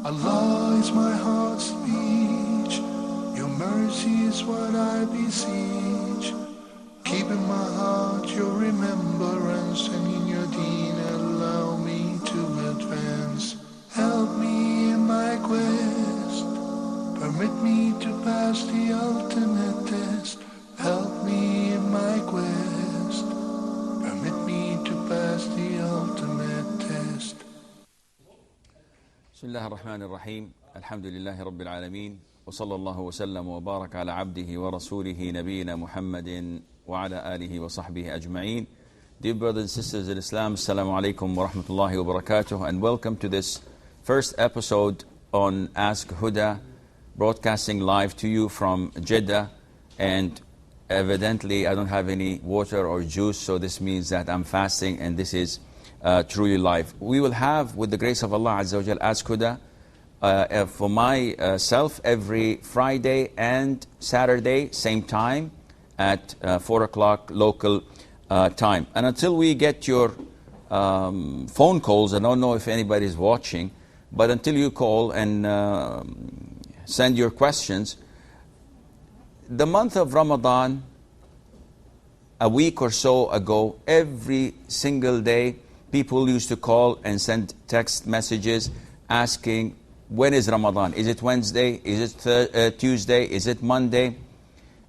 Allah is my heart's speech, your mercy is what I beseech. Keep in my heart your remembrance, and in your deen allow me to advance. Help me in my quest, permit me to pass the ultimate test. Help me in my quest, permit me to pass the ultimate test. بسم الله الرحمن الرحيم. الحمد لله رب العالمين، وصلى الله وسلم وبارك على عبده ورسوله نبينا محمد وعلى آله وصحبه أجمعين. Dear brothers and sisters in Islam, Assalamu alaikum wa rahmatullahi wa barakatuh, and welcome to this first episode on Ask Huda, broadcasting live to you from Jeddah. And evidently I don't have any water or juice, so this means that I'm fasting, and this is truly live. We will have, with the grace of Allah Azza wa Jal, Ask Huda for myself every Friday and Saturday, same time at 4 o'clock local time. And until we get your phone calls, I don't know if anybody is watching, but until you call and send your questions, the month of Ramadan, a week or so ago, every single day, people used to call and send text messages asking, when is Ramadan? Is it Wednesday? Is it Tuesday? Is it Monday?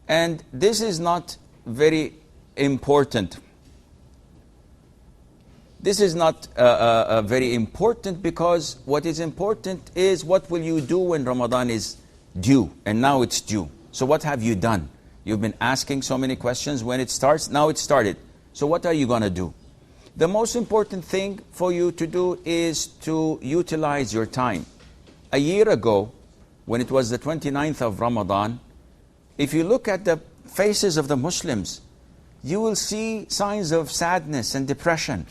And this is not very important. This is not very important, because what is important is what will you do when Ramadan is due, and now it's due. So what have you done? You've been asking so many questions when it starts. Now it started. So what are you going to do? The most important thing for you to do is to utilize your time. A year ago, when it was the 29th of Ramadan, if you look at the faces of the Muslims, you will see signs of sadness and depression.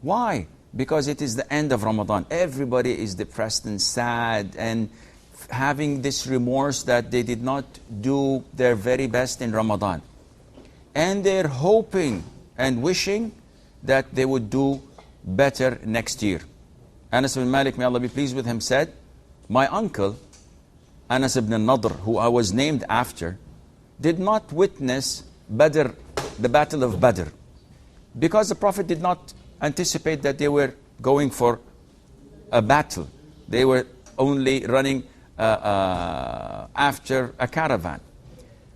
Why? Because it is the end of Ramadan. Everybody is depressed and sad and having this remorse that they did not do their very best in Ramadan. And they're hoping and wishing that they would do better next year. Anas ibn Malik, may Allah be pleased with him, said, my uncle, Anas ibn Nadr, who I was named after, did not witness Badr, the battle of Badr, because the Prophet did not anticipate that they were going for a battle. They were only running after a caravan.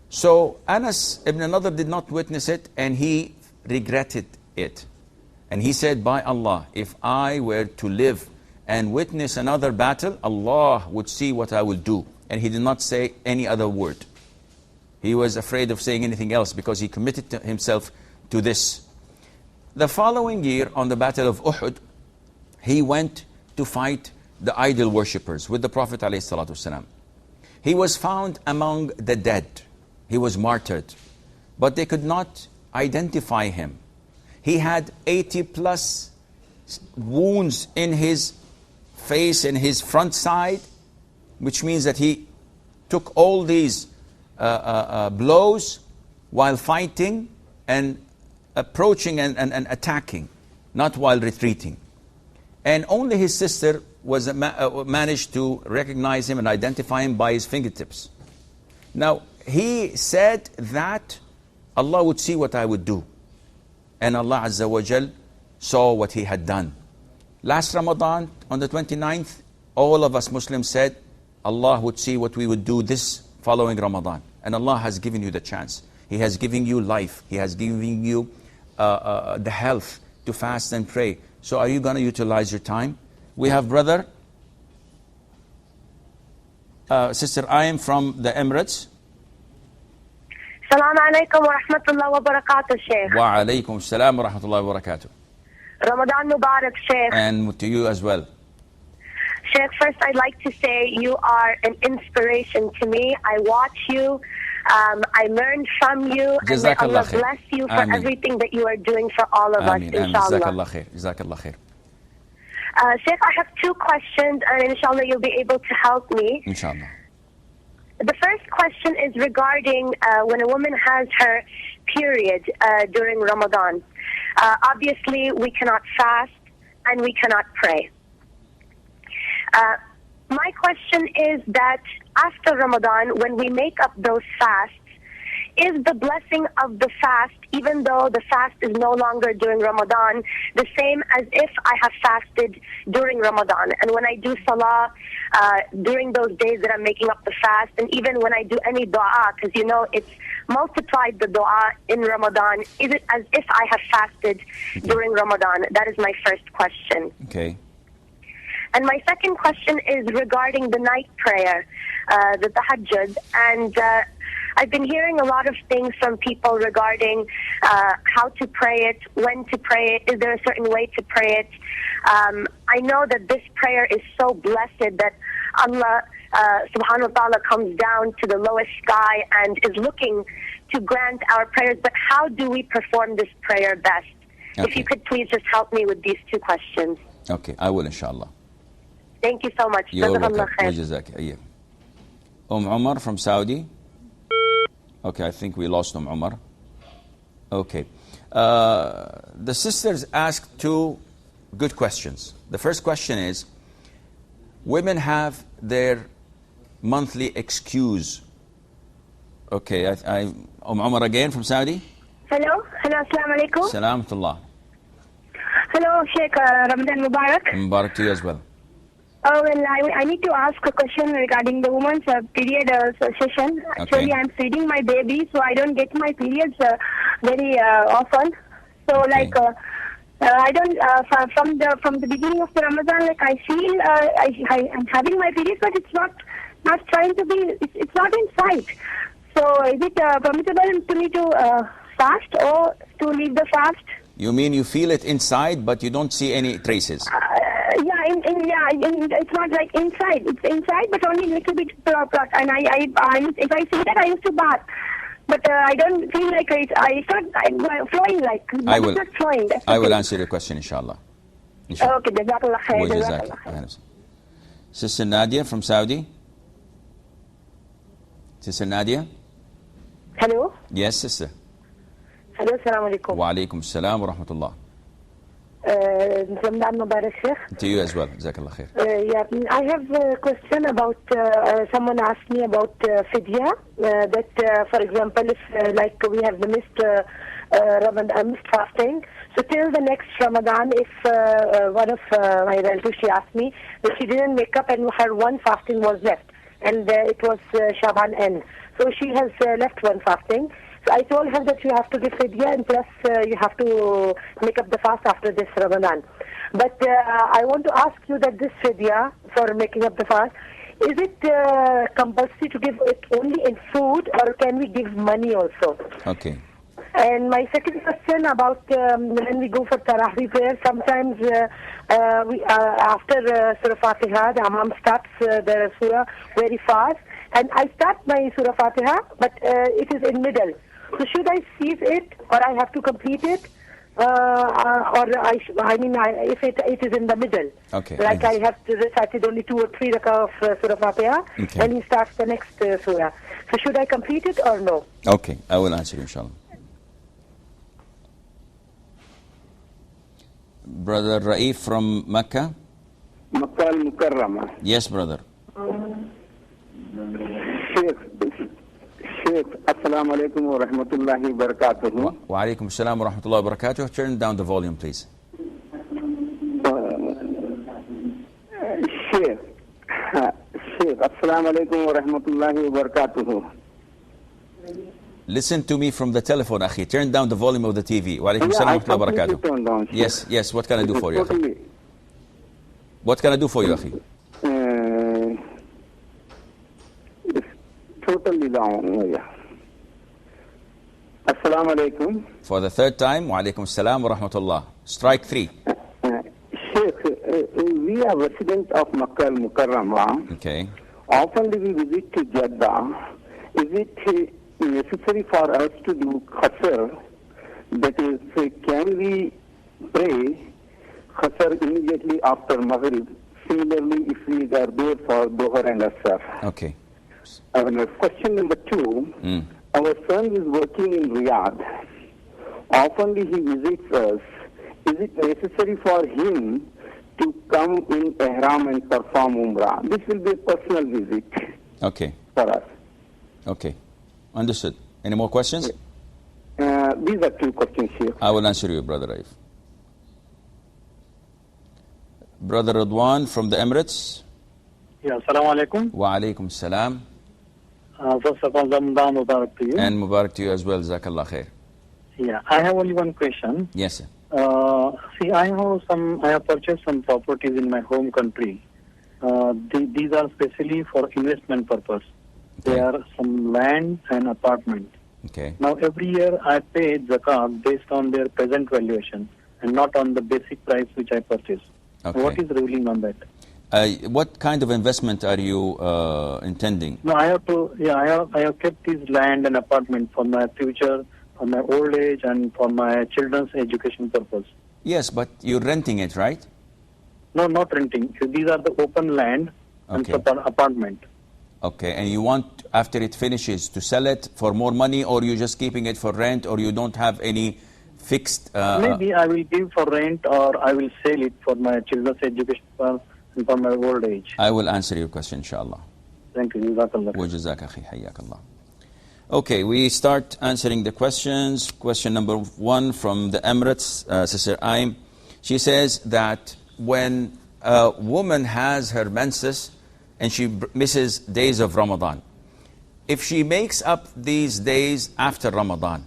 So Anas ibn Nadr did not witness it, and he regretted it. And he said, by Allah, if I were to live and witness another battle, Allah would see what I will do. And he did not say any other word. He was afraid of saying anything else, because he committed himself to this. The following year, on the Battle of Uhud, he went to fight the idol worshippers with the Prophet ﷺ. He was found among the dead. He was martyred. But they could not identify him. He had 80 plus wounds in his face, in his front side, which means that he took all these blows while fighting and approaching and attacking, not while retreating. And only his sister was managed to recognize him and identify him by his fingertips. Now, he said that Allah would see what I would do. And Allah Azza wa Jal saw what he had done. Last Ramadan, on the 29th, all of us Muslims said, Allah would see what we would do this following Ramadan. And Allah has given you the chance. He has given you life. He has given you the health to fast and pray. So are you going to utilize your time? We have brother, sister, I am from the Emirates. Assalamu alaikum wa rahmatullahi wa barakatuh, Sheikh. Wa alaikum assalam wa rahmatullahi wa barakatuh. Ramadan Mubarak, Sheikh. And to you as well. Sheikh, first I'd like to say you are an inspiration to me. I watch you. I learn from you. And may Allah bless you for everything that you are doing for all of us, inshallah. Jazakallah khair. Jazakallah khair. Sheikh, I have two questions, and inshallah you'll be able to help me. Inshallah. The first question is regarding when a woman has her period during Ramadan. Obviously, we cannot fast and we cannot pray. My question is that after Ramadan, when we make up those fasts, is the blessing of the fast, even though the fast is no longer during Ramadan, the same as if I have fasted during Ramadan? And when I do salah during those days that I'm making up the fast, and even when I do any dua, because you know it's multiplied the dua in Ramadan, is it as if I have fasted during Ramadan? That is my first question. Okay. And my second question is regarding the night prayer, the tahajjud. And I've been hearing a lot of things from people regarding how to pray it, when to pray it, is there a certain way to pray it. I know that this prayer is so blessed that Allah subhanahu wa ta'ala comes down to the lowest sky and is looking to grant our prayers. But how do we perform this prayer best? Okay. If you could please just help me with these two questions. Okay, I will, inshallah. Thank you so much. You're welcome. Umar from Saudi. Okay, I think we lost Umar. Okay. The sisters asked two good questions. The first question is, women have their monthly excuse. Okay, Umar again from Saudi. Hello, assalamu alaikum. Salamatullah. Hello, Sheikh, Ramadan Mubarak. Mubarak to you as well. Oh, well, I need to ask a question regarding the woman's period session. Actually, I'm feeding my baby, so I don't get my periods very often. So, okay. like, I don't, from the beginning of the Ramadan, like, I feel I'm having my periods, but it's not trying to be, it's not in sight. So, is it permissible to me to fast or to leave the fast? You mean you feel it inside, but you don't see any traces? It's not like inside. It's inside, but only a little bit. And if I see that, I used to bath. But I don't feel like it's not flowing like. It's not flowing. I will answer your question, inshallah. Okay, Jazakallah khair. Sister Nadia from Saudi. Sister Nadia. Hello. Yes, sister. Hello, assalamu alaikum. Wa alaikum assalam wa rahmatullah. Ramadan Mubarak, Sheikh. To you as well. Jazakallah khair. I have a question about, someone asked me about fidya, that for example, if like we have the missed fasting, so till the next Ramadan, if one of my relatives, she asked me that she didn't make up and her one fasting was left, and it was Shaban end, so she has left one fasting. So I told her that you have to give fidya and plus you have to make up the fast after this Ramadan. But I want to ask you that this fidya for making up the fast, is it compulsory to give it only in food or can we give money also? Okay. And my second question about when we go for Taraweeh prayer, sometimes we after Surah Fatiha, the Imam starts the Surah very fast. And I start my Surah Fatiha, but it is in middle. So should I cease it, or I have to complete it, if it is in the middle? Okay. Like I have to recite only 2 or 3 rakah of Surah Fatiha, okay. And he starts the next Surah. So should I complete it or no? Okay, I will answer you, inshallah. Brother Raif from Mecca. Makkah al-Mukarramah. Yes, brother. Sheikh, assalamu alaikum wa rahmatullahi wa barakatuhu. Wa alaikum assalam wa rahmatullahi wa barakatuhu. Turn down the volume, please. Sheikh, assalamu alaikum wa rahmatullahi wa barakatuhu. Listen to me from the telephone, akhi. Turn down the volume of the TV. Wa alaikum assalam wa rahmatullahi wa barakatuhu. Yes, what can I do for you, akhi? What can I do for you, akhi? Totally wrong. Yeah. Assalamu alaikum. For the third time, wa alaikum assalam wa rahmatullah. Strike 3. Sheikh, we are residents of Makkah al-Mukarramah. Okay. Often we visit to Jeddah. Is it necessary for us to do qasr? That is, can we pray qasr immediately after Maghrib? Similarly, if we are there for Dhuhr and Asr. Okay. Question number 2. Our son is working in Riyadh. Often he visits us. Is it necessary for him to come come in ihram and perform umrah. This will be a personal visit. Okay. For us. Okay. Understood. Any more questions? These are 2 questions here. I will answer you, Brother Raif. Brother Radwan from the Emirates. Yeah, Assalamu alaikum. Wa alaikum salam. First of all, Ramadan Mubarak to you. And Mubarak to you as well. Jazakallah khair. Yeah, I have only one question. Yes, sir. See, I have purchased some properties in my home country. These are specially for investment purpose. Okay. They are some land and apartment. Okay. Now, every year I pay zakat based on their present valuation and not on the basic price which I purchased. Okay. What is the ruling on that? What kind of investment are you intending? No, I have kept this land and apartment for my future, for my old age, and for my children's education purpose. Yes, but you're renting it, right? No, not renting. These are the open land and Okay. apartment. Okay, and you want, after it finishes, to sell it for more money, or you're just keeping it for rent, or you don't have any fixed... Maybe I will give for rent, or I will sell it for my children's education and for my old age. I will answer your question, inshallah. Thank you. Jazakallah. وجزاك أخي حياك الله. Okay, we start answering the questions. Question number 1 from the Emirates, Sister Aim. She says that when a woman has her menses and she misses days of Ramadan, if she makes up these days after Ramadan,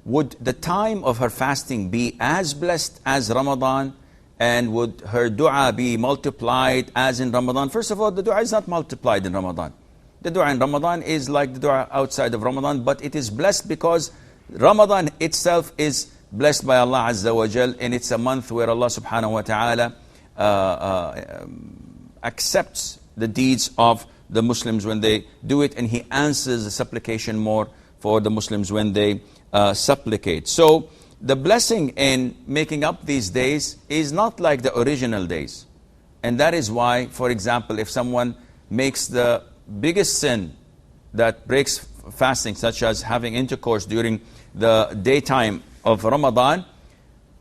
would the time of her fasting be as blessed as Ramadan, and would her dua be multiplied as in Ramadan? First of all, the dua is not multiplied in Ramadan. The dua in Ramadan is like the dua outside of Ramadan, but it is blessed because Ramadan itself is blessed by Allah Azza wa Jal, and it's a month where Allah subhanahu wa ta'ala accepts the deeds of the Muslims when they do it, and He answers the supplication more for the Muslims when they supplicate. So the blessing in making up these days is not like the original days. And that is why, for example, if someone makes the biggest sin that breaks fasting, such as having intercourse during the daytime of Ramadan,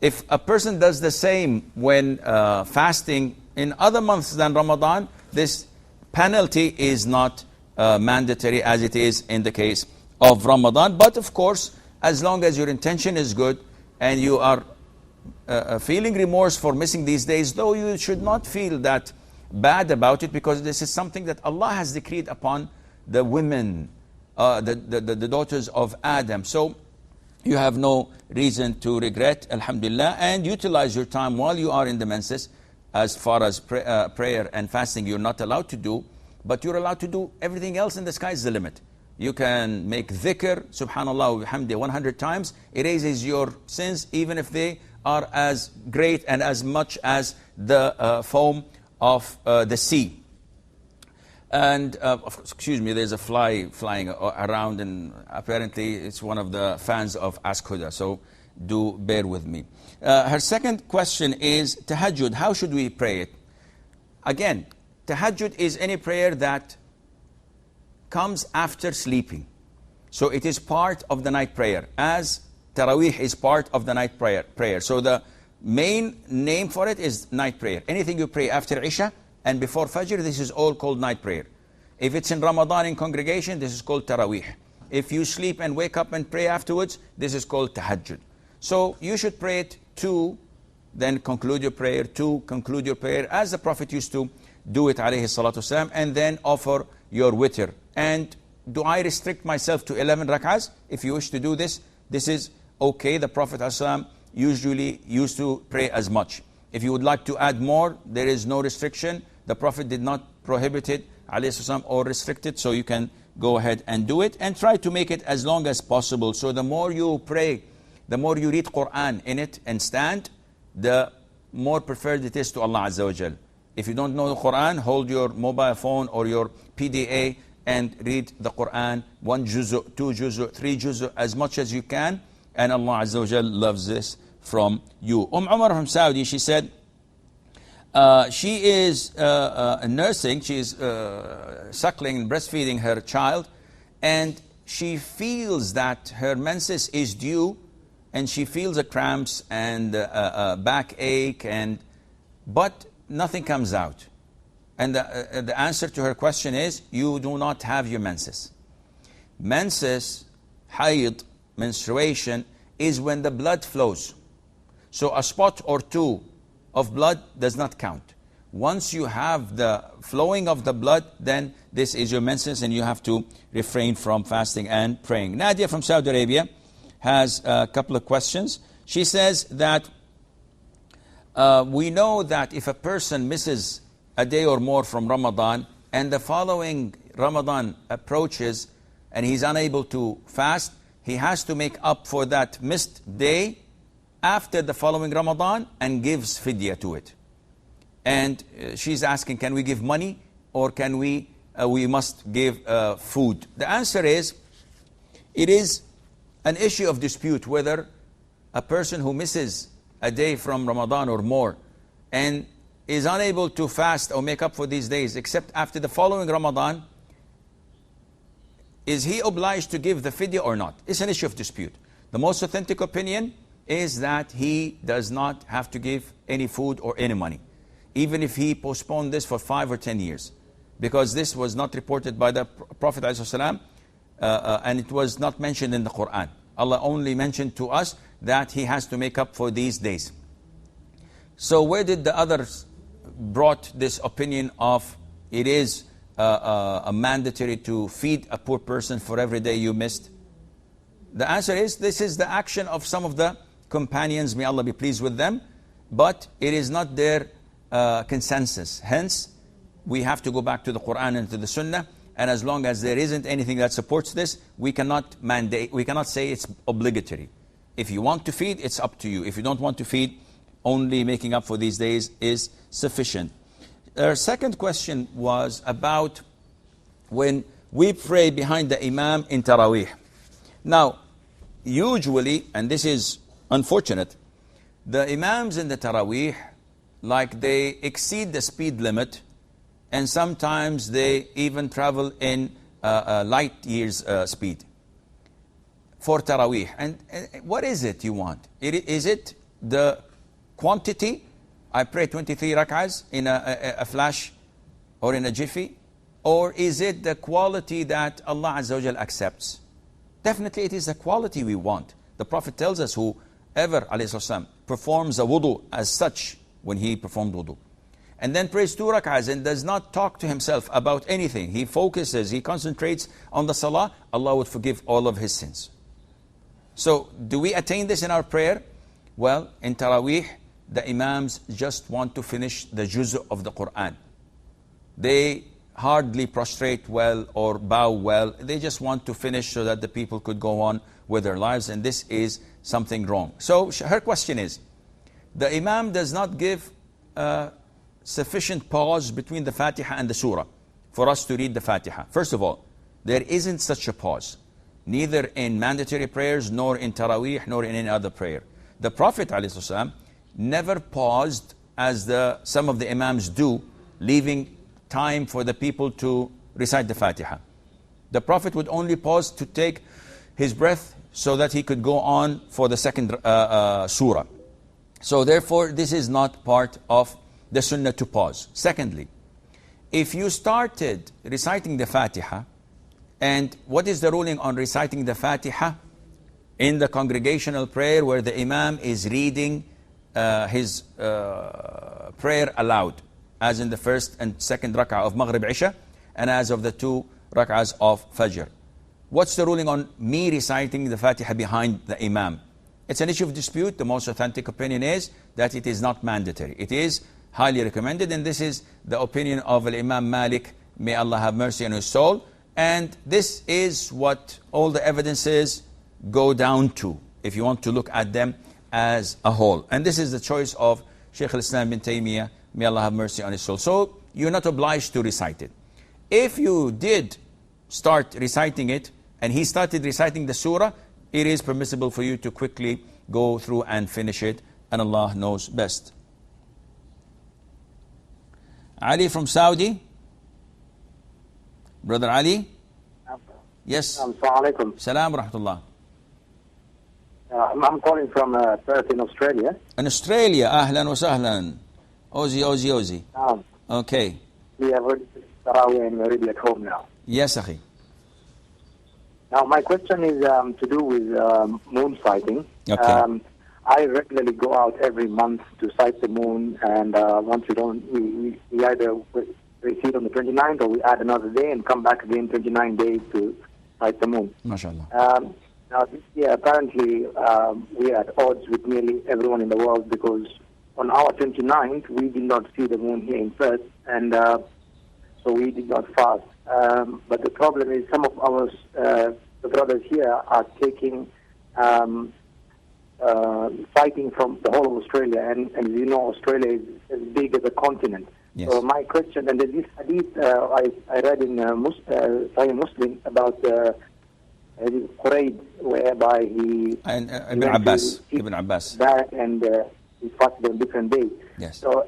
if a person does the same when fasting in other months than Ramadan, this penalty is not mandatory as it is in the case of Ramadan. But of course, as long as your intention is good and you are feeling remorse for missing these days, though you should not feel that bad about it, because this is something that Allah has decreed upon the women, the daughters of Adam. So you have no reason to regret, alhamdulillah, and utilize your time while you are in the menses. As far as prayer and fasting, you're not allowed to do, but you're allowed to do everything else, and the sky is the limit. You can make dhikr, subhanallah wa bihamdi 100 times. Erases your sins, even if they are as great and as much as the foam of the sea. And, excuse me, there's a fly flying around, and apparently it's one of the fans of Ask Huda, so do bear with me. Her second question is tahajjud. How should we pray it? Again, tahajjud is any prayer that comes after sleeping. So it is part of the night prayer, as Taraweeh is part of the night prayer. So the main name for it is night prayer. Anything you pray after Isha and before Fajr, this is all called night prayer. If it's in Ramadan in congregation, this is called Taraweeh. If you sleep and wake up and pray afterwards, this is called tahajjud. So you should pray it 2, then conclude your prayer, 2, conclude your prayer, as the Prophet used to do it, alayhi salatu wasalam, and then offer your witr. And do I restrict myself to 11 rak'ahs? If you wish to do this, this is okay. The Prophet ﷺ usually used to pray as much. If you would like to add more, there is no restriction. The Prophet did not prohibit it, alayhi salatu wasalam, or restrict it, so you can go ahead and do it. And try to make it as long as possible. So the more you pray, the more you read Quran in it and stand, the more preferred it is to Allah Azza wa Jal. If you don't know the Quran, hold your mobile phone or your PDA and read the Quran, 1 juzu, 2 juzu, 3 juzu, as much as you can, and Allah Azza wa Jal loves this from you. Umar from Saudi, she said, she is nursing, she is suckling and breastfeeding her child, and she feels that her menses is due, and she feels the cramps and backache, but nothing comes out. And the answer to her question is, you do not have your menses. Menses, hayd, menstruation, is when the blood flows. So a spot or two of blood does not count. Once you have the flowing of the blood, then this is your menses and you have to refrain from fasting and praying. Nadia from Saudi Arabia has a couple of questions. She says that we know that if a person misses a day or more from Ramadan and the following Ramadan approaches and he's unable to fast, he has to make up for that missed day after the following Ramadan and gives fidya to it. And she's asking, can we give money or can we must give food? The answer is, it is an issue of dispute whether a person who misses a day from Ramadan or more and is unable to fast or make up for these days except after the following Ramadan, is he obliged to give the fidya or not? It's an issue of dispute. The most authentic opinion is that he does not have to give any food or any money, even if he postponed this for 5 or 10 years. Because this was not reported by the Prophet ﷺ, and it was not mentioned in the Quran. Allah only mentioned to us that he has to make up for these days. So where did the others brought this opinion of it is a mandatory to feed a poor person for every day you missed? The answer is, this is the action of some of the companions, may Allah be pleased with them, but it is not their consensus. Hence, we have to go back to the Quran and to the Sunnah, and as long as there isn't anything that supports this, we cannot mandate, we cannot say it's obligatory. If you want to feed, it's up to you. If you don't want to feed, only making up for these days is sufficient. Our second question was about when we pray behind the Imam in Taraweeh. Now, usually, and this is unfortunate, the Imams in the Taraweeh, like they exceed the speed limit, and sometimes they even travel in light years speed for Taraweeh. And what is it you want? Is it the quantity? I pray 23 rak'ahs in a flash or in a jiffy? Or is it the quality that Allah Azza wa Jal accepts? Definitely it is the quality we want. The Prophet tells us whoever ﷺ performs a wudu as such when he performed wudu, and then prays 2 rak'ahs and does not talk to himself about anything, he focuses, he concentrates on the salah, Allah would forgive all of his sins. So, do we attain this in our prayer? Well, in Taraweeh, the Imams just want to finish the juz' of the Quran. They hardly prostrate well or bow well. They just want to finish so that the people could go on with their lives, and this is something wrong. So, her question is, the Imam does not give sufficient pause between the Fatiha and the Surah for us to read the Fatiha. First of all, there isn't such a pause, neither in mandatory prayers, nor in Taraweeh, nor in any other prayer. The Prophet ﷺ never paused as some of the Imams do, leaving time for the people to recite the Fatiha. The Prophet would only pause to take his breath so that he could go on for the second surah. So therefore, this is not part of the sunnah to pause. Secondly, if you started reciting the Fatiha, and what is the ruling on reciting the Fatiha in the congregational prayer where the Imam is reading his prayer aloud, as in the first and second rak'ah of Maghrib Isha, and as of the 2 rak'ahs of Fajr? What's the ruling on me reciting the Fatiha behind the Imam? It's an issue of dispute. The most authentic opinion is that it is not mandatory. It is highly recommended, and this is the opinion of Imam Malik, may Allah have mercy on his soul. And this is what all the evidences go down to, if you want to look at them as a whole. And this is the choice of Shaykh al-Islam bin Taymiyyah, may Allah have mercy on his soul. So you're not obliged to recite it. If you did start reciting it, and he started reciting the surah, it is permissible for you to quickly go through and finish it, and Allah knows best. Ali from Saudi. Brother Ali? Yes. Assalamu alaikum. Salam wa rahmatullah. I'm calling from Perth in Australia. In Australia, ahlan wa sahlan. Ozzy. Okay. We have already Tarawih and we're already at home now. Yes, Akhi. Now, my question is to do with moon sighting. Okay. I regularly go out every month to sight the moon, and once we either we see it on the 29th or we add another day and come back again 29 days to sight the moon. MashaAllah. Now, this year, apparently, we are at odds with nearly everyone in the world because on our 29th, we did not see the moon here in Perth, and so we did not fast. But the problem is some of our the brothers here are taking sighting from the whole of Australia, and you know, Australia is as big as a continent. Yes. So my question, and there's this hadith I read in Sahih Muslim about Qurayd, whereby he and Ibn Abbas back and he fasted on different days. Yes. So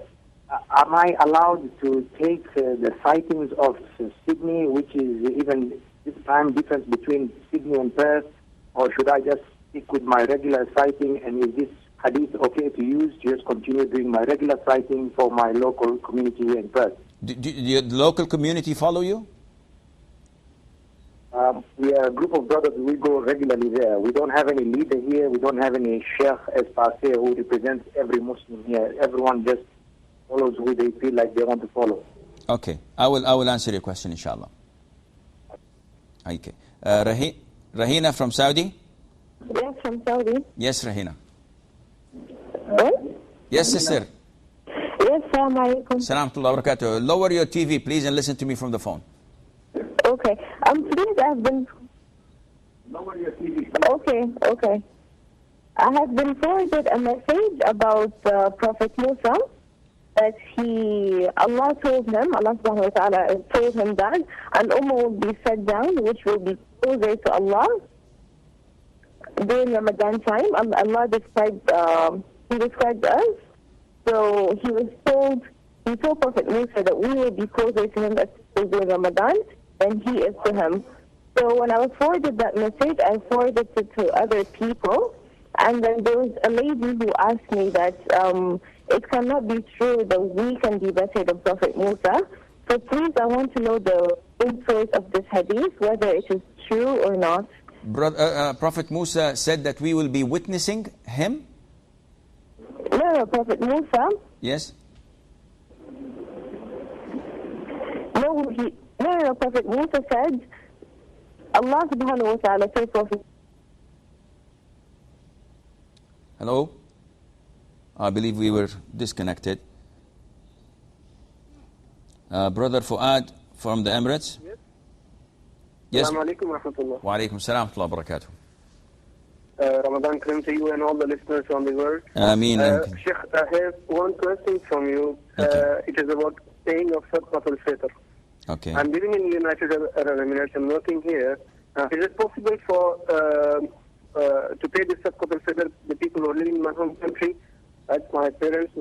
am I allowed to take the sightings of Sydney, which is even this time difference between Sydney and Perth, or should I just stick with my regular sighting, and is this hadith okay to use to just continue doing my regular sighting for my local community here in Perth? Do the local community follow you? We are a group of brothers. We go regularly there. We don't have any leader here. We don't have any sheikh as per se who represents every Muslim here. Everyone just follows who they feel like they want to follow. Okay, I will answer your question, inshallah. Okay, Rahina from Saudi. Yes, from Saudi. Yes, Rahina. What? Yes, sister. Yes, Assalamu alaikum. Salam to Allah wa barakatuh. Lower your TV, please, and listen to me from the phone. Okay. Please, I've been... Lower your TV. Okay. I have been forwarded a message about Prophet Musa, that Allah subhanahu wa ta'ala told him that an ummah will be set down, which will be closer to Allah during Ramadan time. Allah described us. So he told Prophet Musa that we will be closer to him during Ramadan than he is to him. So when I was forwarded that message, I forwarded it to other people, and then there was a lady who asked me that it cannot be true that we can be better than Prophet Musa. So please, I want to know the source of this hadith, whether it is true or not. Prophet Musa said that we will be witnessing him? No, Prophet Musa. Yes. No, Prophet Musa said, Allah subhanahu wa ta'ala told Prophet. Hello? I believe we were disconnected. Brother Fuad from the Emirates? Yes. Assalamu alaikum wa rahmatullah. Wa alaikum salam wa barakatuh. Ramadan Kareem to you and all the listeners on the world. Ameen. Sheikh, I have one question from you. Okay. It is about paying of Sadaqat al-Fitr. Okay. I'm living in the United Arab Emirates. I'm working here. Is it possible for to pay the Sadaqat al-Fitr the people who are living in my home country, like my parents,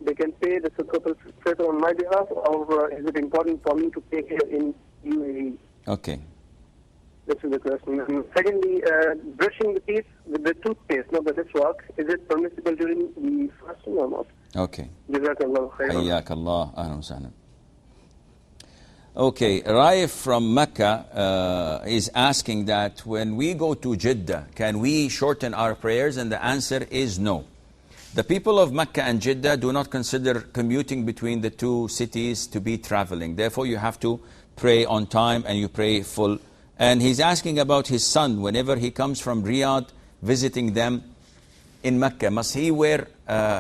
they can pay the Sadaqat al-Fitr on my behalf, or is it important for me to pay here in UAE? Okay. This is the question. And secondly, brushing the teeth with the toothpaste, not the dishwasher, is it permissible during the fasting or not? Okay. Jazakallah khairan. Hayyakallah. Ahlan wa sahlan. Okay, Raif from Mecca is asking that when we go to Jeddah, can we shorten our prayers? And the answer is no. The people of Mecca and Jeddah do not consider commuting between the two cities to be traveling. Therefore, you have to pray on time and you pray full. And he's asking about his son. Whenever he comes from Riyadh, visiting them in Mecca, must he wear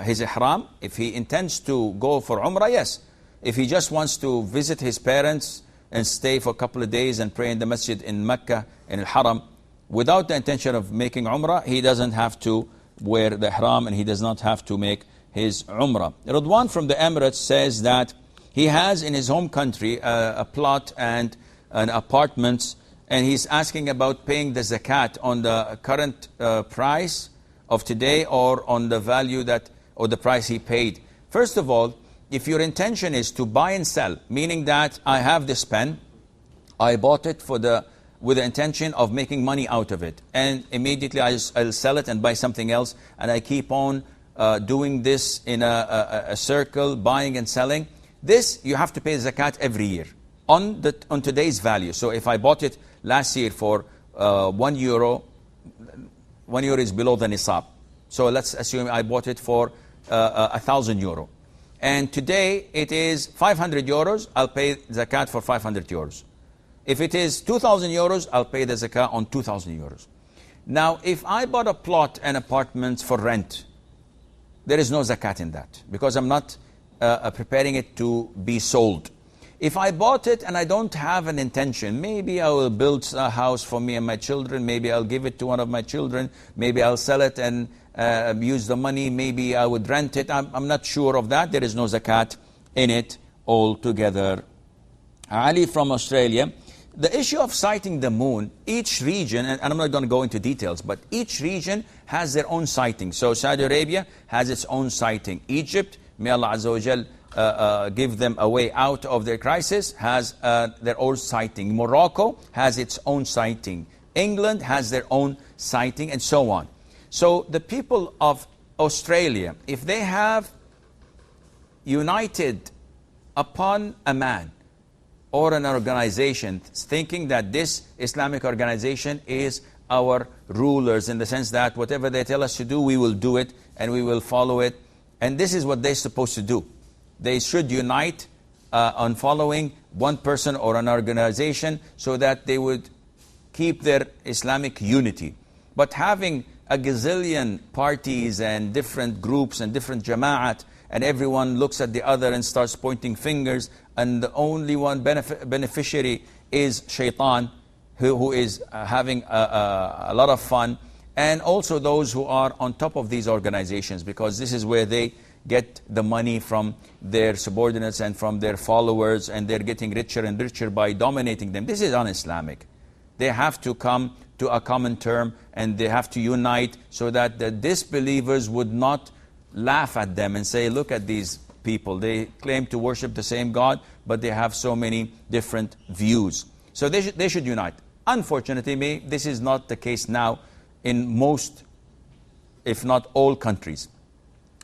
his ihram? If he intends to go for Umrah, yes. If he just wants to visit his parents and stay for a couple of days and pray in the masjid in Mecca, in Al-Haram, without the intention of making Umrah, he doesn't have to wear the ihram and he does not have to make his Umrah. Radwan from the Emirates says that he has in his home country a plot and an apartment, and he's asking about paying the zakat on the current price of today or on the value that, or the price he paid. First of all, if your intention is to buy and sell, meaning that I have this pen, I bought it with the intention of making money out of it, and immediately I'll sell it and buy something else, and I keep on doing this in a circle, buying and selling, this you have to pay zakat every year on today's value. So if I bought it last year for €1, €1 is below the nisab. So let's assume I bought it for €1,000. And today it is €500, I'll pay zakat for €500. If it is €2,000, I'll pay the zakat on €2,000. Now, if I bought a plot and apartments for rent, there is no zakat in that because I'm not preparing it to be sold. If I bought it and I don't have an intention, maybe I will build a house for me and my children, maybe I'll give it to one of my children, maybe I'll sell it and use the money, maybe I would rent it, I'm not sure of that, there is no zakat in it altogether. Ali from Australia, the issue of sighting the moon, each region, and I'm not going to go into details, but each region has their own sighting. So Saudi Arabia has its own sighting. Egypt, may Allah Azza wa Jal give them a way out of their crisis, has their own sighting. Morocco has its own sighting. England has their own sighting, and so on. So the people of Australia, if they have united upon a man or an organization, thinking that this Islamic organization is our rulers, in the sense that whatever they tell us to do, we will do it and we will follow it. And this is what they're supposed to do. They should unite on following one person or an organization so that they would keep their Islamic unity. But having a gazillion parties and different groups and different jama'at, and everyone looks at the other and starts pointing fingers, and the only one beneficiary is shaitan, who is having a lot of fun, and also those who are on top of these organizations, because this is where they get the money from their subordinates and from their followers, and they're getting richer and richer by dominating them. This is un-Islamic. They have to come to a common term, and they have to unite so that the disbelievers would not laugh at them and say, look at these people. They claim to worship the same God, but they have so many different views. So they should unite. Unfortunately, this is not the case now in most, if not all, countries.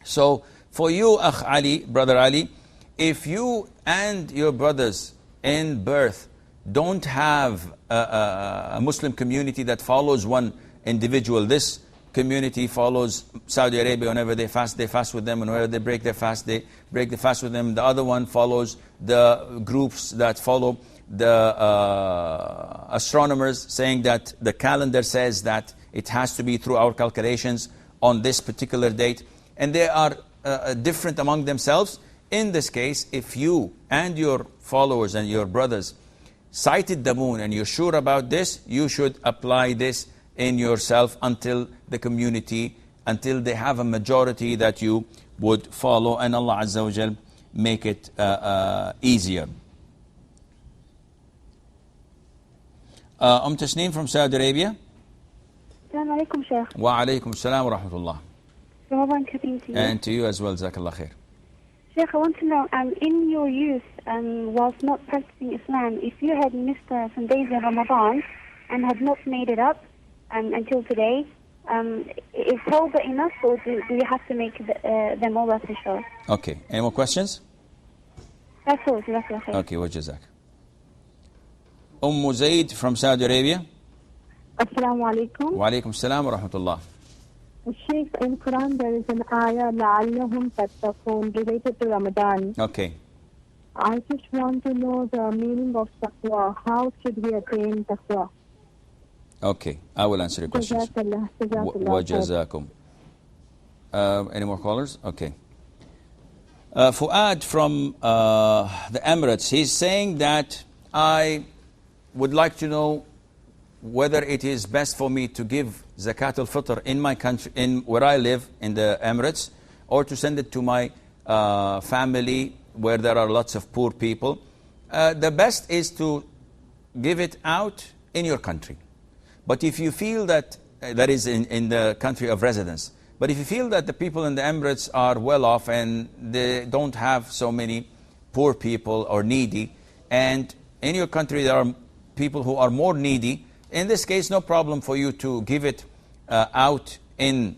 So for you, Akh Ali, Brother Ali, if you and your brothers in birth don't have a Muslim community that follows one individual, this community follows Saudi Arabia. Whenever they fast with them. Whenever they break their fast, they break the fast with them. The other one follows the groups that follow the astronomers, saying that the calendar says that it has to be through our calculations on this particular date. And they are different among themselves. In this case, if you and your followers and your brothers sighted the moon and you're sure about this, you should apply this in yourself until the community, until they have a majority that you would follow, and Allah Azza wa Jal make it easier. Tasneem from Saudi Arabia. Assalamu alaikum, Shaykh. Wa alaikum salam wa rahmatullah. Ramadan Kareem to you. And to you as well, Jazakallah khair. Sheikh, I want to know, in your youth, whilst not practicing Islam, if you had missed some days of Ramadan and had not made it up until today, is tawbah enough, or do you have to make them all up, inshallah? Okay. Any more questions? That's all. Jazakallah khair. Okay, wa jazak. Zayd from Saudi Arabia. Assalamu alaikum. Wa alaikum salam wa rahmatullah. Sheikh, in Quran there is an ayah, لَعَلَّهُمْ تَتَّقُونَ, related to Ramadan. Okay. I just want to know the meaning of taqwa. How should we attain taqwa? Okay, I will answer your questions. Wa jazakum. Any more callers? Okay. Fuad from the Emirates, he's saying that I would like to know whether it is best for me to give zakat al-fitr in my country, in where I live in the Emirates, or to send it to my family where there are lots of poor people. The best is to give it out in your country. But if you feel that, that is in the country of residence, but if you feel that the people in the Emirates are well off and they don't have so many poor people or needy, and in your country there are people who are more needy, in this case, no problem for you to give it out in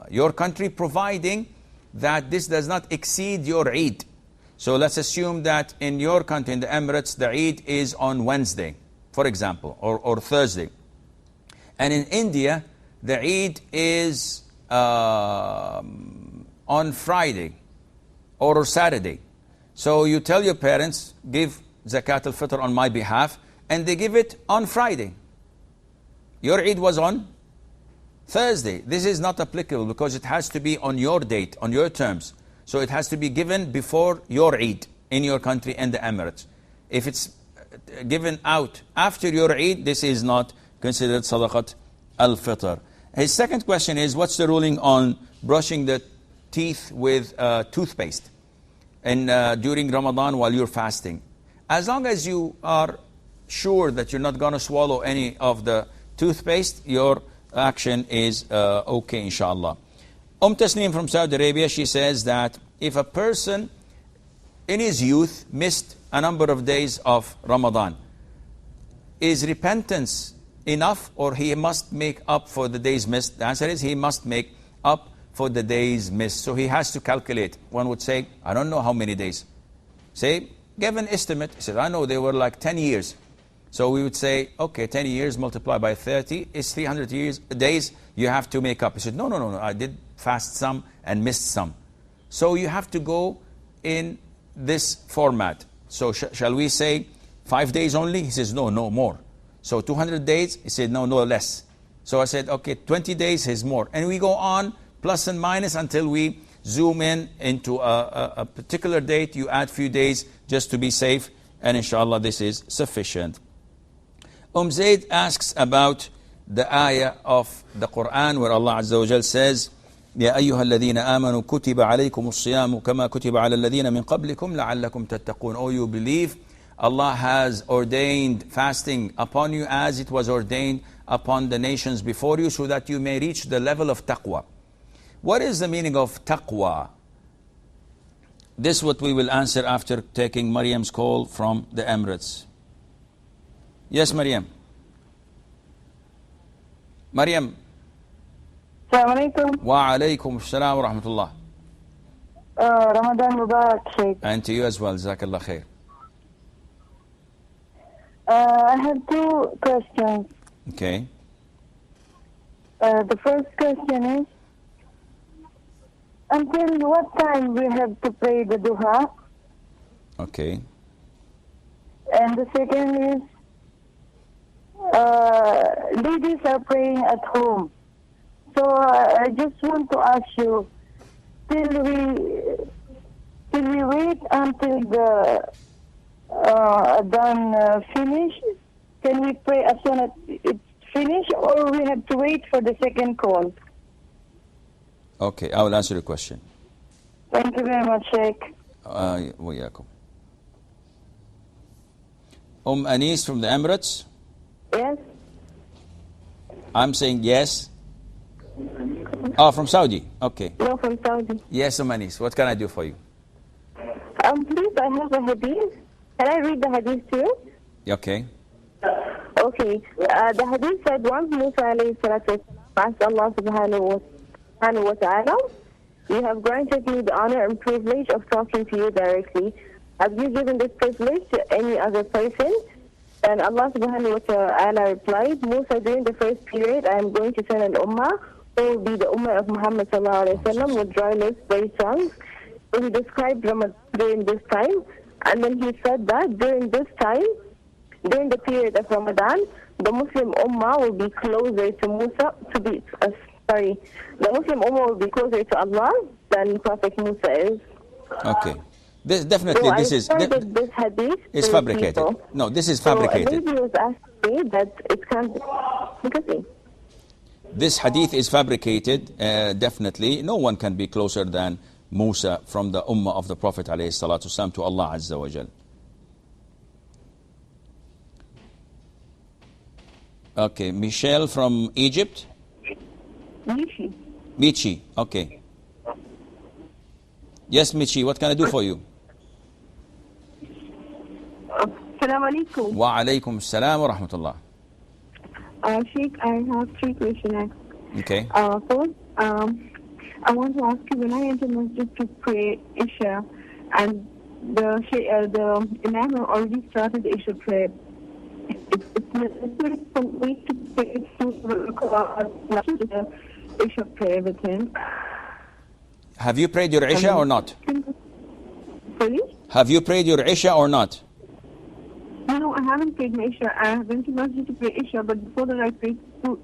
your country, providing that this does not exceed your Eid. So let's assume that in your country, in the Emirates, the Eid is on Wednesday, for example, or Thursday. And in India, the Eid is on Friday or Saturday. So you tell your parents, give Zakat al-Fitr on my behalf, and they give it on Friday. Your Eid was on Thursday. This is not applicable because it has to be on your date, on your terms. So it has to be given before your Eid in your country and the Emirates. If it's given out after your Eid, this is not considered Sadaqat al-Fitr. His second question is, what's the ruling on brushing the teeth with toothpaste and during Ramadan while you're fasting? As long as you are sure that you're not going to swallow any of the toothpaste, your action is okay, inshallah. Tasneem from Saudi Arabia, she says that if a person in his youth missed a number of days of Ramadan, is repentance enough, or he must make up for the days missed? The answer is he must make up for the days missed. So he has to calculate. One would say, I don't know how many days. Say, give an estimate. He said, I know they were like 10 years. So we would say, okay, 10 years multiplied by 30 is 300 days you have to make up. He said, no, I did fast some and missed some. So you have to go in this format. So shall we say 5 days only? He says, no more. So 200 days? He said, no less. So I said, okay, 20 days is more. And we go on, plus and minus, until we zoom in into a particular date. You add few days just to be safe. And inshallah, this is sufficient. Zaid asks about the ayah of the Quran where Allah Azza wa Jal says, يا أيها الذين آمنوا كتب عليكم الصيام كما كتب على الذين من قبلكم لعلكم تتقون. Oh, you believe, Allah has ordained fasting upon you as it was ordained upon the nations before you, so that you may reach the level of taqwa. What is the meaning of taqwa? This is what we will answer after taking Maryam's call from the Emirates. Yes, Maryam. Maryam. Assalamu alaikum. Wa alaikum assalam wa rahmatullah. Ramadan Mubarak, Sheikh. And to you as well, Jazakallah khair. I have two questions. Okay. The first question is, until what time we have to pray the duha? Okay. And the second is, ladies are praying at home. So I just want to ask you, till we wait until the Adhan finish? Can we pray as soon as it's finished, or we have to wait for the second call? Okay, I will answer your question. Thank you very much, Sheikh. وياكم. Anis from the Emirates? Yes. I'm saying yes. Oh, from Saudi. Okay. No, from Saudi. Yes, Anis. What can I do for you? Please, I have a hadith. Can I read the hadith to you? Okay. Okay. The hadith said, once Musa alayhi salatu asked Allah subhanahu wa ta'ala, you have granted me the honor and privilege of talking to you directly. Have you given this privilege to any other person? And Allah subhanahu wa ta'ala replied, Musa, during the first period, I am going to send an ummah who will be the ummah of Muhammad sallallahu alayhi wa sallam with dry lips, very songs. So he described Ramadan during this time. And then he said that during this time, during the period of Ramadan, the Muslim Ummah will be closer to Musa, the Muslim Ummah will be closer to Allah than Prophet Musa is. Okay. This definitely, this hadith is fabricated. People. No, this is fabricated. So a lady was asking me that it can't be. This hadith is fabricated, definitely. No one can be closer than Musa from the Ummah of the Prophet ﷺ to Allah Azza wa Jal. Okay, Michelle from Egypt? Michi, okay. Yes, Michi, what can I do for you? Assalamu alaikum. Wa alaikum assalam wa rahmatullah. Sheikh, I have three questions. Okay. First, I want to ask you, when I enter masjid to pray Isha, and the Imam already started the Isha prayer, it's necessary for me to pray the Isha prayer with him. Have you prayed your Isha or not? Sorry? Have you prayed your Isha or not? No, I haven't prayed my Isha. I went to masjid to pray Isha, but before that I prayed to...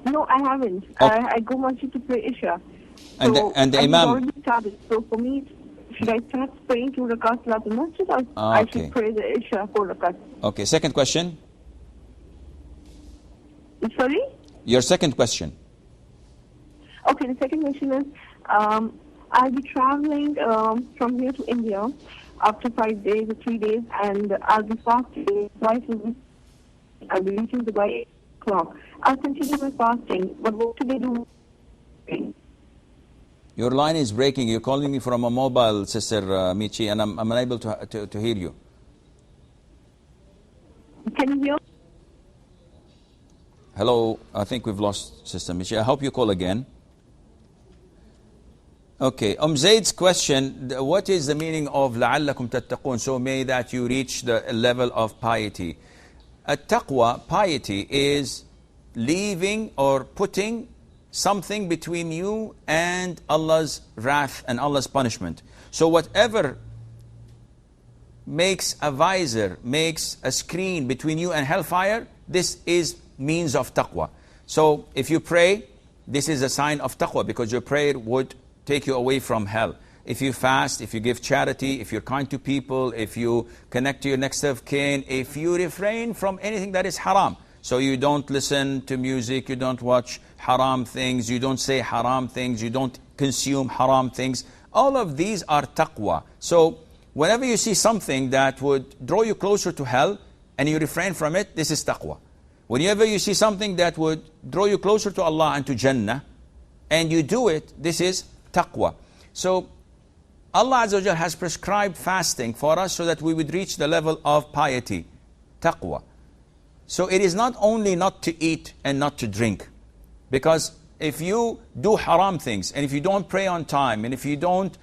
No, I haven't. Okay. I go masjid to pray Isha. And So, the I've Imam... already started. So for me, should I start praying 2 rakats Salat al-Masjid, or I should pray the Isha 4 rakats? Okay, second question. Sorry? Your second question. Okay, the second question is, I'll be traveling from here to India after 5 days or 3 days, and I'll be fasting twice a week. I'll be reaching Dubai by 8 o'clock. I'll continue my fasting, but what should I do? Your line is breaking. You're calling me from a mobile, Sister Michi, and I'm unable to hear you. Can you hear? Hello, I think we've lost Sister Michi. I hope you call again. Okay, Zaid's question, what is the meaning of لَعَلَّكُمْ تَتَّقُونَ? So may that you reach the level of piety. At-taqwa, piety, is leaving or putting something between you and Allah's wrath and Allah's punishment. So whatever makes a visor, makes a screen between you and hellfire, this is means of taqwa. So if you pray, this is a sign of taqwa, because your prayer would take you away from hell. If you fast, if you give charity, if you're kind to people, if you connect to your next of kin, if you refrain from anything that is haram. So you don't listen to music, you don't watch haram things, you don't say haram things, you don't consume haram things. All of these are taqwa. So whenever you see something that would draw you closer to hell and you refrain from it, this is taqwa. Whenever you see something that would draw you closer to Allah and to Jannah, and you do it, this is taqwa. So Allah Azza wa Jal has prescribed fasting for us so that we would reach the level of piety, taqwa. So it is not only not to eat and not to drink. Because if you do haram things, and if you don't pray on time, and if you don't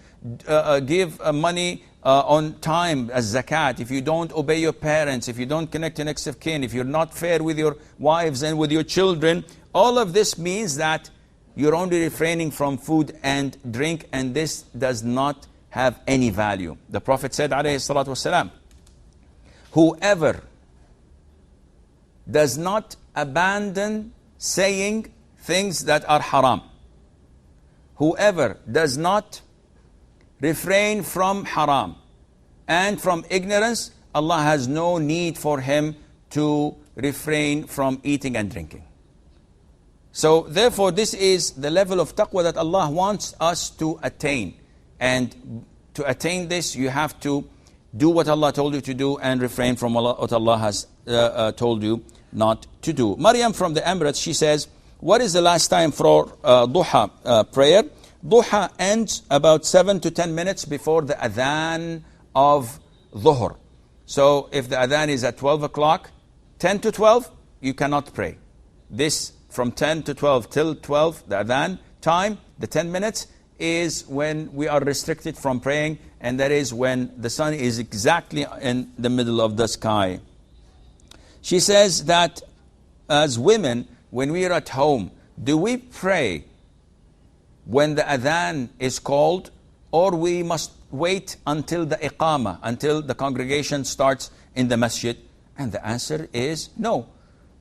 give money on time as zakat, if you don't obey your parents, if you don't connect to next of kin, if you're not fair with your wives and with your children, all of this means that you're only refraining from food and drink, and this does not have any value. The Prophet said, alayhi salatu wasalam, whoever does not abandon saying things that are haram, whoever does not refrain from haram and from ignorance, Allah has no need for him to refrain from eating and drinking. So therefore, this is the level of taqwa that Allah wants us to attain. And to attain this, you have to do what Allah told you to do and refrain from what Allah has told you not to do. Maryam from the Emirates, she says, what is the last time for duha prayer? Duha ends about 7 to 10 minutes before the adhan of dhuhr. So if the adhan is at 12 o'clock, 10 to 12, you cannot pray. This from 10 to 12 till 12, the adhan time, the 10 minutes, is when we are restricted from praying, and that is when the sun is exactly in the middle of the sky. She says that as women, when we are at home, do we pray when the adhan is called, or we must wait until the iqamah, until the congregation starts in the masjid? And the answer is no.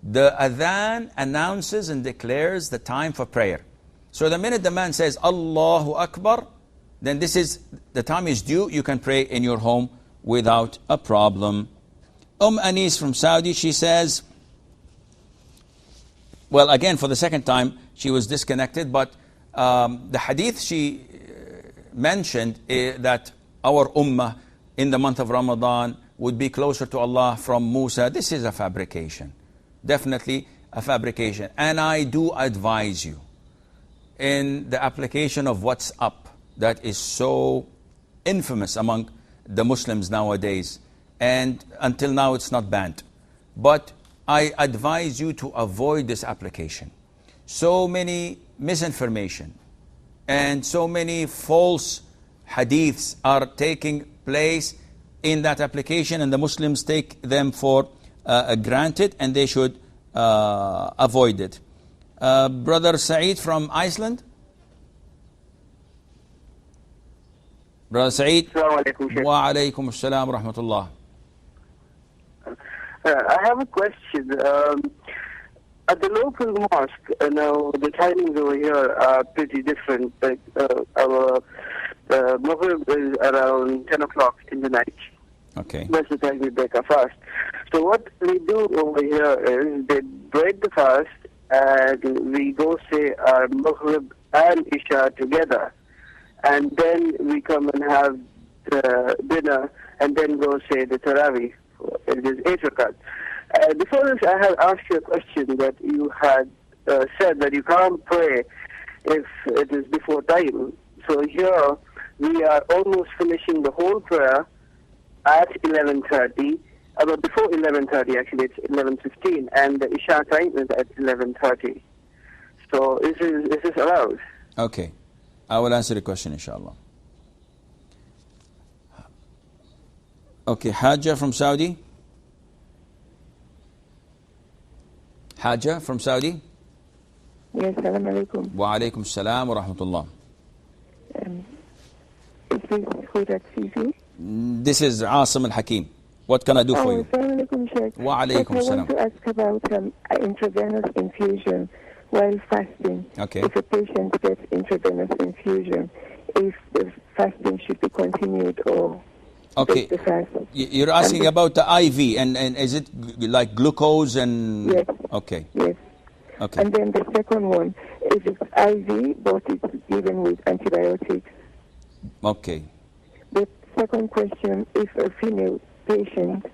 The adhan announces and declares the time for prayer. So the minute the man says Allahu Akbar, then this is the time is due. You can pray in your home without a problem. Anis from Saudi, she says, well, again for the second time she was disconnected, but the hadith she mentioned that our ummah in the month of Ramadan would be closer to Allah from Musa. This is a fabrication. Definitely a fabrication. And I do advise you, in the application of WhatsApp that is so infamous among the Muslims nowadays, and until now it's not banned, but I advise you to avoid this application. So many misinformation, and so many false hadiths are taking place in that application, and the Muslims take them for granted, and they should avoid it. Brother Saeed from Iceland. Brother Saeed. Wa alaykum assalam wa rahmatullah. I have a question. At the local mosque, now the timings over here are pretty different. Like our Maghrib is around 10 o'clock in the night. Okay. That's the time we break our fast. So what we do over here is they break the fast and we go say our Maghrib and Isha together. And then we come and have the dinner and then go say the Tarawih. It is 8 rakat. Before this, I had asked you a question that you had said that you can't pray if it is before time. So here we are almost finishing the whole prayer at 11:30. But before 11:30, actually, it's 11:15, and the Isha time is at 11:30. So is this allowed? Okay, I will answer the question, inshallah. Okay, Hajja from Saudi. Hajja from Saudi. Yes, salam alaikum. Wa alaikum salam wa rahmatullah. Is this Huda Jul? This is Asim al-Hakim. What can I do for you? Salam alaikum, Sheikh. Wa alaikum salam. I want to ask about intravenous infusion while fasting. Okay. If a patient gets intravenous infusion, if the fasting should be continued or okay. the fast. You're asking about the IV, and is it like glucose and... Yes. Okay. Yes. Okay. And then the second one, if it's IV, but it's given with antibiotics. Okay. The second question, if a female patient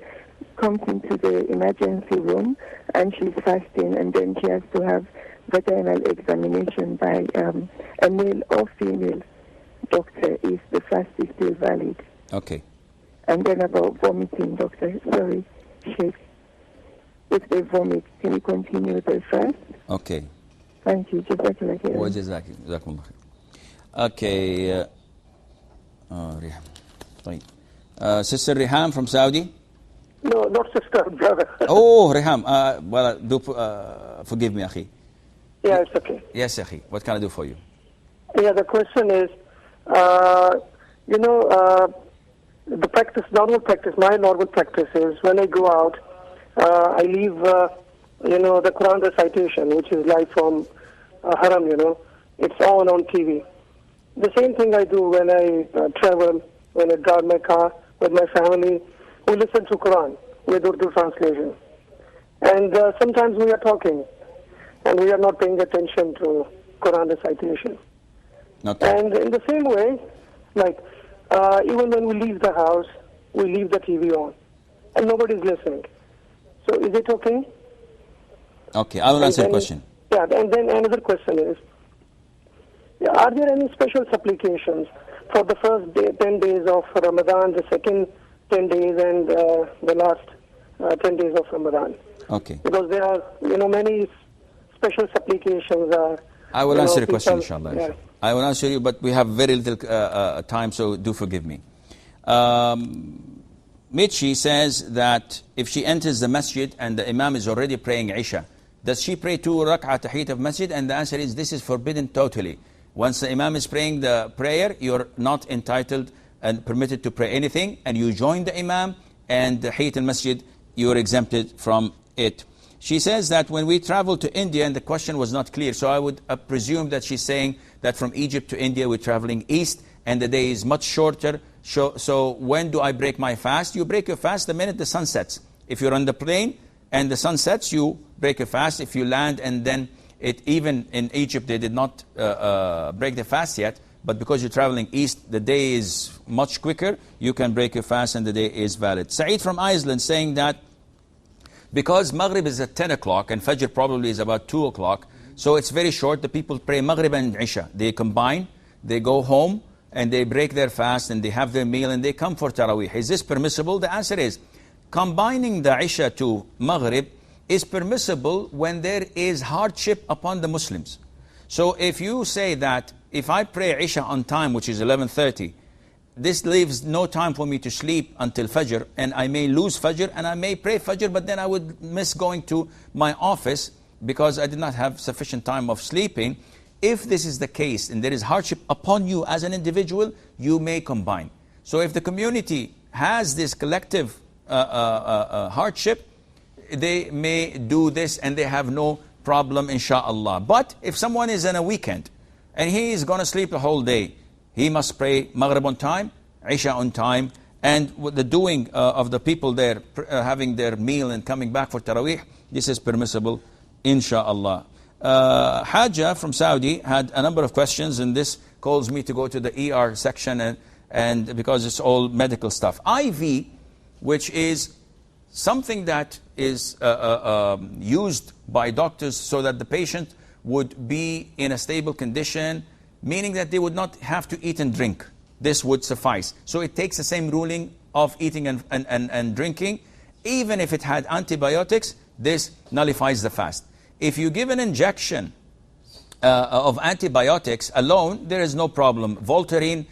comes into the emergency room and she's fasting, and then she has to have vaginal examination by a male or female doctor, if the fast is still valid. Okay. And then about vomiting, doctor, sorry, Sheikh. If they vomit, can you continue the fast? Okay. Thank you. Jazakallah khair. Okay. Riham. طيب. Sister Riham from Saudi. No, not sister, brother. Oh, Riham. Well, do forgive me, Akhi. Yeah, it's okay. Yes, Akhi. What can I do for you? Yeah, the question is, the practice, normal practice, my normal practice is when I go out, I leave, the Quran recitation, which is live from Haram, it's on TV. The same thing I do when I travel, when I drive my car with my family. We listen to Quran with Urdu translation. And sometimes we are talking, and we are not paying attention to Quran recitation. Okay. And in the same way, like, even when we leave the house, we leave the TV on, and nobody's listening. So is it okay? Okay, I will answer the question. Yeah, and then another question is, are there any special supplications for the first 10 days of Ramadan, the second 10 days, and the last 10 days of Ramadan? Okay. Because there are, many special supplications. I will answer the question, inshallah. Yeah. I will answer you, but we have very little time, so do forgive me. Mitchi says that if she enters the masjid and the imam is already praying Isha, does she pray 2 rak'ah tahiyyat of masjid? And the answer is this is forbidden totally. Once the imam is praying the prayer, you're not entitled and permitted to pray anything, and you join the imam and the tahiyyat al-masjid, you're exempted from it. She says that when we travel to India, and the question was not clear, so I would presume that she's saying that from Egypt to India we're traveling east and the day is much shorter. So when do I break my fast? You break your fast the minute the sun sets. If you're on the plane and the sun sets, you break your fast. If you land and then even in Egypt they did not break the fast yet, but because you're traveling east, the day is much quicker, you can break your fast and the day is valid. Saeed from Iceland saying that because Maghrib is at 10 o'clock and Fajr probably is about 2 o'clock, so it's very short. The people pray Maghrib and Isha. They combine, they go home, and they break their fast, and they have their meal, and they come for Taraweeh. Is this permissible? The answer is, combining the Isha to Maghrib is permissible when there is hardship upon the Muslims. So if you say that if I pray Isha on time, which is 11:30, this leaves no time for me to sleep until Fajr, and I may lose Fajr, and I may pray Fajr, but then I would miss going to my office because I did not have sufficient time of sleeping. If this is the case, and there is hardship upon you as an individual, you may combine. So if the community has this collective hardship, they may do this and they have no problem, insha'Allah. But if someone is in a weekend and he is going to sleep the whole day, he must pray Maghrib on time, Isha on time, and with the doing of the people there, having their meal and coming back for Taraweeh, this is permissible, insha'Allah. Haja from Saudi had a number of questions, and this calls me to go to the ER section, and because it's all medical stuff. IV, which is something that is used by doctors so that the patient would be in a stable condition, meaning that they would not have to eat and drink. This would suffice. So it takes the same ruling of eating and drinking. Even if it had antibiotics, this nullifies the fast. If you give an injection of antibiotics alone, there is no problem. Voltaren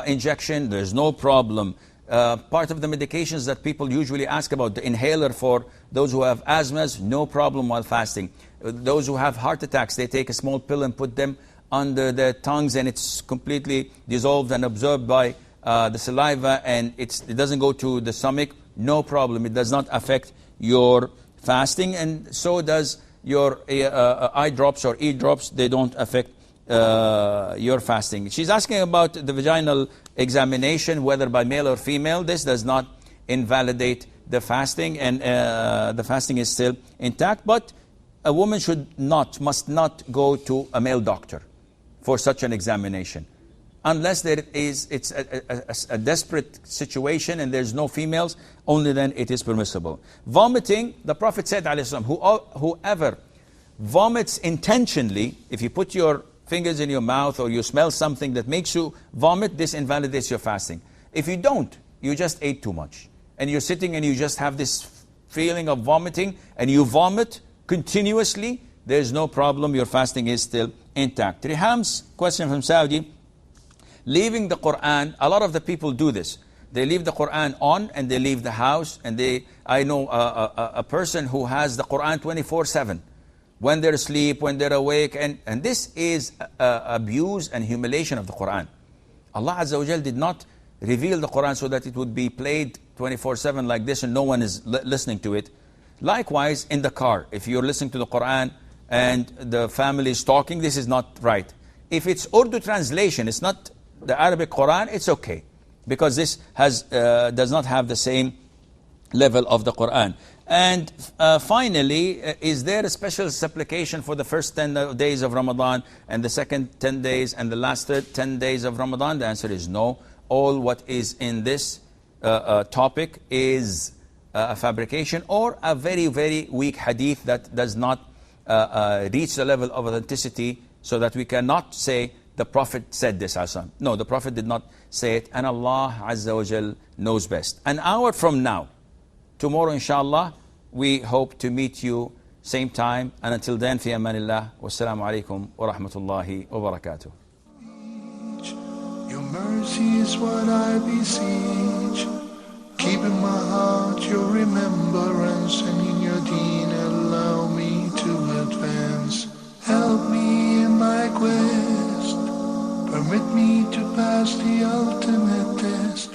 injection, there's no problem. Part of the medications that people usually ask about, the inhaler for those who have asthmas, no problem while fasting. Those who have heart attacks, they take a small pill and put them under their tongues, and it's completely dissolved and absorbed by the saliva, and it doesn't go to the stomach, no problem. It does not affect your fasting, and so does your eye drops or ear drops. They don't affect your fasting. She's asking about the vaginal examination, whether by male or female. This does not invalidate the fasting, and the fasting is still intact. But a woman must not go to a male doctor for such an examination, unless it's a desperate situation and there's no females. Only then it is permissible. Vomiting, the Prophet said, whoever vomits intentionally, if you put your fingers in your mouth or you smell something that makes you vomit, this invalidates your fasting. If you don't, you just ate too much, and you're sitting and you just have this feeling of vomiting, and you vomit continuously, there's no problem. Your fasting is still intact. Riham's question from Saudi, leaving the Quran. A lot of the people do this. They leave the Quran on and they leave the house. And I know a person who has the Quran 24/7. When they're asleep, when they're awake. And this is abuse and humiliation of the Quran. Allah Azza wa Jal did not reveal the Quran so that it would be played 24/7 like this and no one is listening to it. Likewise, in the car, if you're listening to the Quran and the family is talking, this is not right. If it's Urdu translation, it's not the Arabic Quran, it's okay, because this does not have the same level of the Quran. And finally, is there a special supplication for the first 10 days of Ramadan and the second 10 days and the last 10 days of Ramadan? The answer is no. All what is in this topic is a fabrication or a very, very weak hadith that does not reach the level of authenticity, so that we cannot say the Prophet said this. No, the Prophet did not say it, and Allah Azza wa Jal knows best. An hour from now, tomorrow inshallah, we hope to meet you same time, and until then, fi amanillah, wassalamu alaikum wa rahmatullahi wa barakatuh. Your mercy is what I beseech. Keep in my heart your remembrance, and in your deen allow me to advance. Help me in my quest, permit me to pass the ultimate test.